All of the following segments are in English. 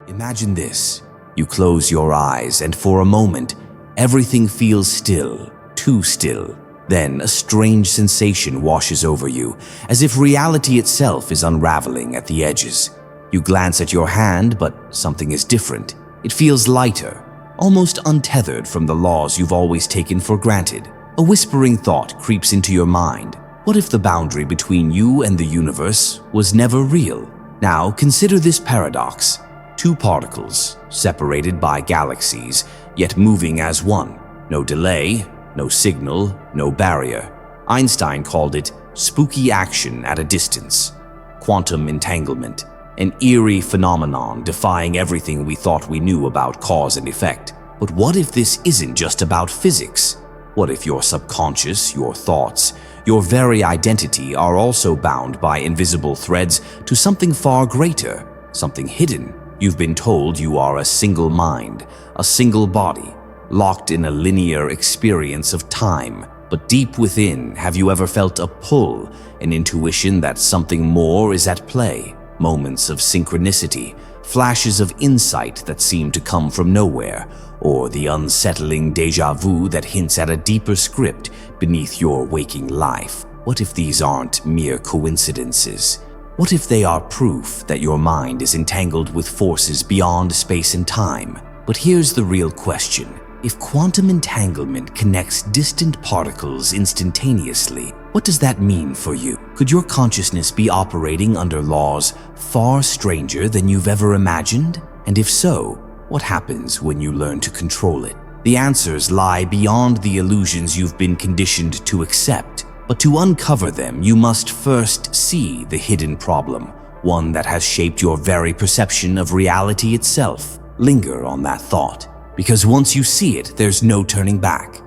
Imagine this. You close your eyes and for a moment, everything feels still, too still. Then a strange sensation washes over you, as if reality itself is unraveling at the edges. You glance at your hand, but something is different. It feels lighter, almost untethered from the laws you've always taken for granted. A whispering thought creeps into your mind. What if the boundary between you and the universe was never real? Now consider this paradox. Two particles, separated by galaxies, yet moving as one. No delay, no signal, no barrier. Einstein called it spooky action at a distance. Quantum entanglement, an eerie phenomenon defying everything we thought we knew about cause and effect. But what if this isn't just about physics? What if your subconscious, your thoughts, your very identity are also bound by invisible threads to something far greater, something hidden? You've been told you are a single mind, a single body, locked in a linear experience of time. But deep within, have you ever felt a pull, an intuition that something more is at play? Moments of synchronicity, flashes of insight that seem to come from nowhere, or the unsettling déjà vu that hints at a deeper script beneath your waking life. What if these aren't mere coincidences? What if they are proof that your mind is entangled with forces beyond space and time? But here's the real question. If quantum entanglement connects distant particles instantaneously, what does that mean for you? Could your consciousness be operating under laws far stranger than you've ever imagined? And if so, what happens when you learn to control it? The answers lie beyond the illusions you've been conditioned to accept. But to uncover them, you must first see the hidden problem, one that has shaped your very perception of reality itself. Linger on that thought, because once you see it, there's no turning back.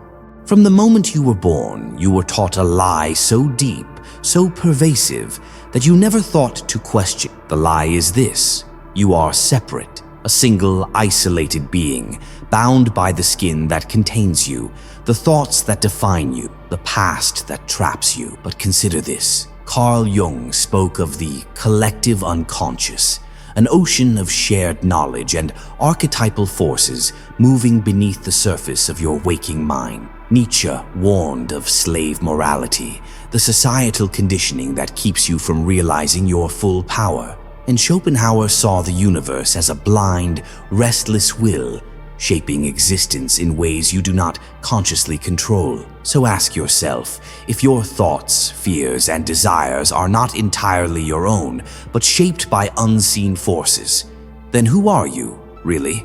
From the moment you were born, you were taught a lie so deep, so pervasive, that you never thought to question. The lie is this: you are separate, a single, isolated being, bound by the skin that contains you, the thoughts that define you, the past that traps you. But consider this. Carl Jung spoke of the collective unconscious, an ocean of shared knowledge and archetypal forces moving beneath the surface of your waking mind. Nietzsche warned of slave morality, the societal conditioning that keeps you from realizing your full power. And Schopenhauer saw the universe as a blind, restless will, shaping existence in ways you do not consciously control. So ask yourself, if your thoughts, fears, and desires are not entirely your own, but shaped by unseen forces, then who are you, really?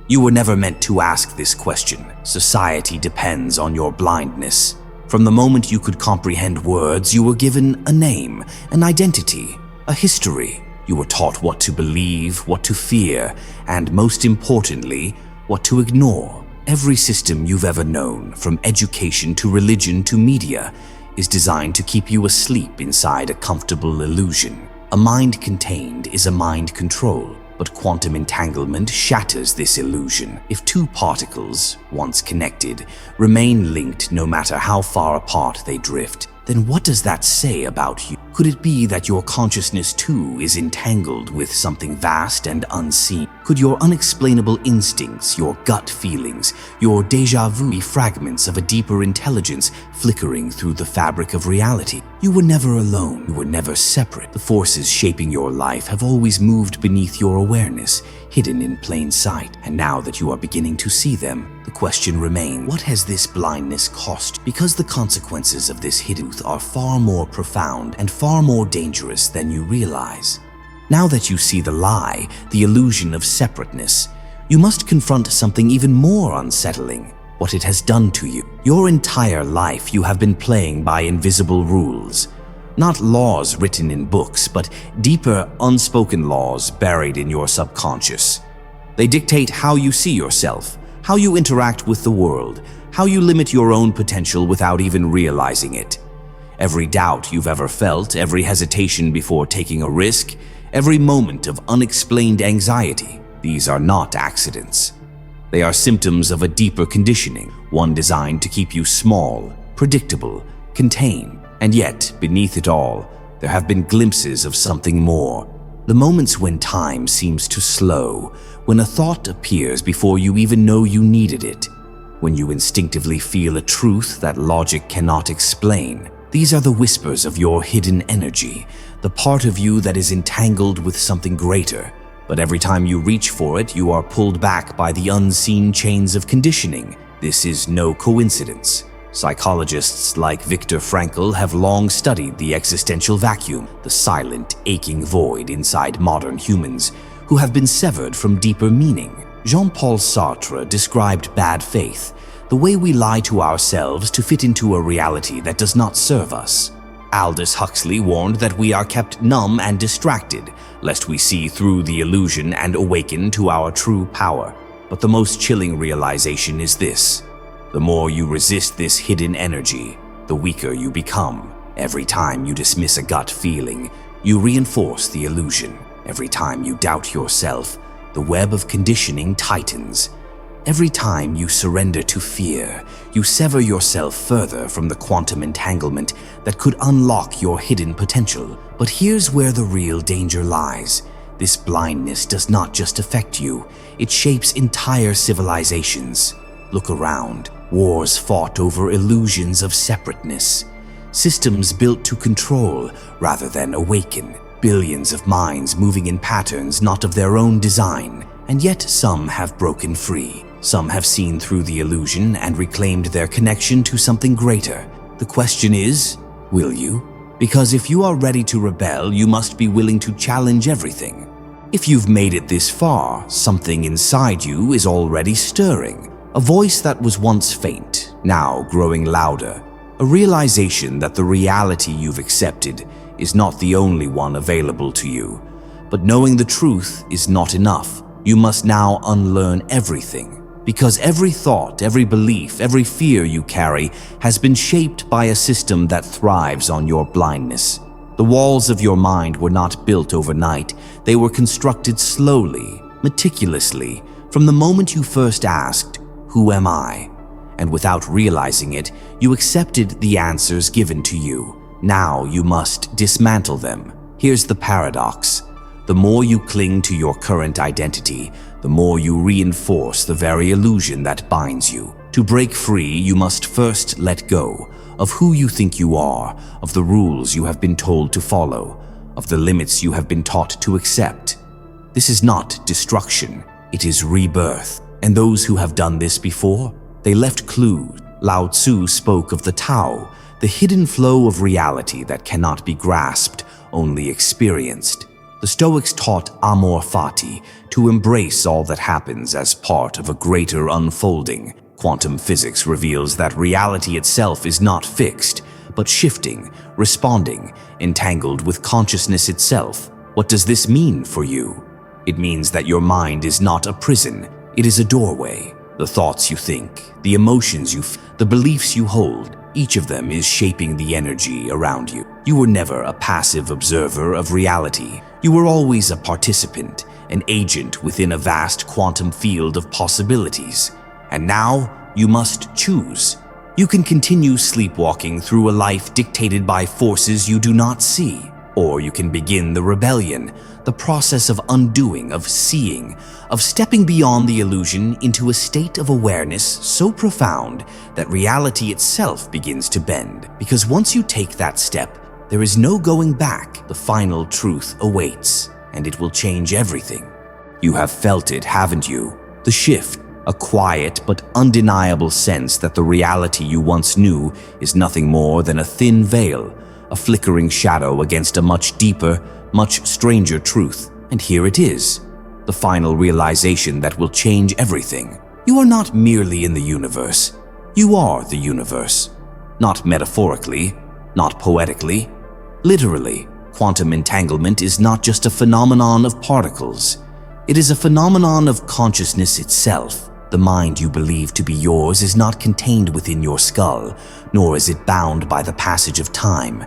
You were never meant to ask this question. Society depends on your blindness. From the moment you could comprehend words, you were given a name, an identity, a history. You were taught what to believe, what to fear, and most importantly, what to ignore. Every system you've ever known, from education to religion to media, is designed to keep you asleep inside a comfortable illusion. A mind contained is a mind controlled, but quantum entanglement shatters this illusion. If two particles, once connected, remain linked no matter how far apart they drift, then what does that say about you? Could it be that your consciousness too is entangled with something vast and unseen? Could your unexplainable instincts, your gut feelings, your déjà vu be fragments of a deeper intelligence flickering through the fabric of reality? You were never alone. You were never separate. The forces shaping your life have always moved beneath your awareness, hidden in plain sight. And now that you are beginning to see them, the question remains, what has this blindness cost? Because the consequences of this hidden truth are far more profound and far more dangerous than you realize. Now that you see the lie, the illusion of separateness, you must confront something even more unsettling: what it has done to you. Your entire life you have been playing by invisible rules. Not laws written in books, but deeper, unspoken laws buried in your subconscious. They dictate how you see yourself, how you interact with the world, how you limit your own potential without even realizing it. Every doubt you've ever felt, every hesitation before taking a risk, every moment of unexplained anxiety, these are not accidents. They are symptoms of a deeper conditioning, one designed to keep you small, predictable, contained. And yet, beneath it all, there have been glimpses of something more. The moments when time seems to slow, when a thought appears before you even know you needed it, when you instinctively feel a truth that logic cannot explain. These are the whispers of your hidden energy, the part of you that is entangled with something greater. But every time you reach for it, you are pulled back by the unseen chains of conditioning. This is no coincidence. Psychologists like Viktor Frankl have long studied the existential vacuum, the silent, aching void inside modern humans who have been severed from deeper meaning. Jean-Paul Sartre described bad faith, the way we lie to ourselves to fit into a reality that does not serve us. Aldous Huxley warned that we are kept numb and distracted, lest we see through the illusion and awaken to our true power. But the most chilling realization is this: the more you resist this hidden energy, the weaker you become. Every time you dismiss a gut feeling, you reinforce the illusion. Every time you doubt yourself, the web of conditioning tightens. Every time you surrender to fear, you sever yourself further from the quantum entanglement that could unlock your hidden potential. But here's where the real danger lies. This blindness does not just affect you, it shapes entire civilizations. Look around. Wars fought over illusions of separateness. Systems built to control rather than awaken. Billions of minds moving in patterns not of their own design. And yet some have broken free. Some have seen through the illusion and reclaimed their connection to something greater. The question is, will you? Because if you are ready to rebel, you must be willing to challenge everything. If you've made it this far, something inside you is already stirring. A voice that was once faint, now growing louder. A realization that the reality you've accepted is not the only one available to you. But knowing the truth is not enough. You must now unlearn everything. Because every thought, every belief, every fear you carry has been shaped by a system that thrives on your blindness. The walls of your mind were not built overnight. They were constructed slowly, meticulously, from the moment you first asked, "Who am I?" And without realizing it, you accepted the answers given to you. Now you must dismantle them. Here's the paradox. The more you cling to your current identity, the more you reinforce the very illusion that binds you. To break free, you must first let go of who you think you are, of the rules you have been told to follow, of the limits you have been taught to accept. This is not destruction, it is rebirth. And those who have done this before, they left clues. Lao Tzu spoke of the Tao, the hidden flow of reality that cannot be grasped, only experienced. The Stoics taught amor fati, to embrace all that happens as part of a greater unfolding. Quantum physics reveals that reality itself is not fixed, but shifting, responding, entangled with consciousness itself. What does this mean for you? It means that your mind is not a prison, it is a doorway. The thoughts you think, the emotions you feel, the beliefs you hold, each of them is shaping the energy around you. You were never a passive observer of reality. You were always a participant, an agent within a vast quantum field of possibilities. And now, you must choose. You can continue sleepwalking through a life dictated by forces you do not see, or you can begin the rebellion, the process of undoing, of seeing, of stepping beyond the illusion into a state of awareness so profound that reality itself begins to bend. Because once you take that step, there is no going back. The final truth awaits, and it will change everything. You have felt it, haven't you? The shift, a quiet but undeniable sense that the reality you once knew is nothing more than a thin veil, a flickering shadow against a much deeper, much stranger truth. And here it is, the final realization that will change everything. You are not merely in the universe. You are the universe. Not metaphorically, not poetically. Literally, quantum entanglement is not just a phenomenon of particles. It is a phenomenon of consciousness itself. The mind you believe to be yours is not contained within your skull, nor is it bound by the passage of time.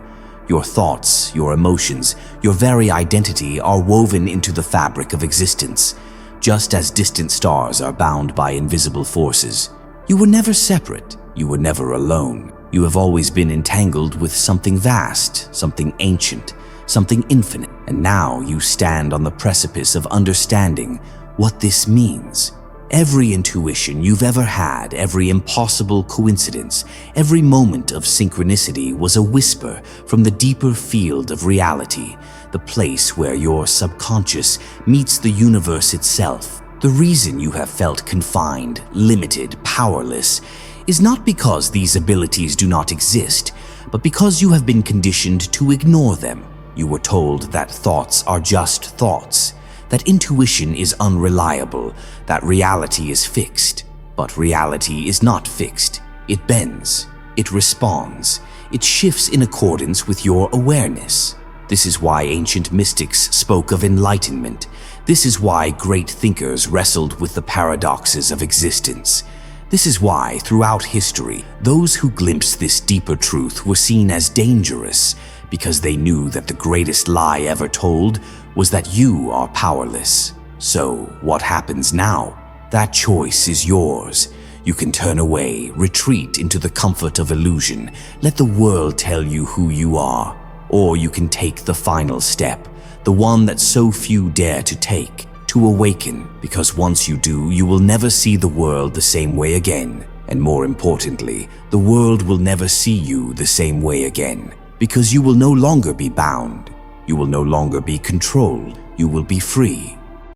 Your thoughts, your emotions, your very identity are woven into the fabric of existence, just as distant stars are bound by invisible forces. You were never separate. You were never alone. You have always been entangled with something vast, something ancient, something infinite. And now you stand on the precipice of understanding what this means. Every intuition you've ever had, every impossible coincidence, every moment of synchronicity was a whisper from the deeper field of reality, the place where your subconscious meets the universe itself. The reason you have felt confined, limited, powerless is not because these abilities do not exist, but because you have been conditioned to ignore them. You were told that thoughts are just thoughts, that intuition is unreliable, that reality is fixed. But reality is not fixed. It bends, it responds, it shifts in accordance with your awareness. This is why ancient mystics spoke of enlightenment. This is why great thinkers wrestled with the paradoxes of existence. This is why, throughout history, those who glimpsed this deeper truth were seen as dangerous, because they knew that the greatest lie ever told was that you are powerless. So, what happens now? That choice is yours. You can turn away, retreat into the comfort of illusion, let the world tell you who you are. Or you can take the final step, the one that so few dare to take, to awaken, because once you do, you will never see the world the same way again. And more importantly, the world will never see you the same way again, because you will no longer be bound. You will no longer be controlled. You will be free.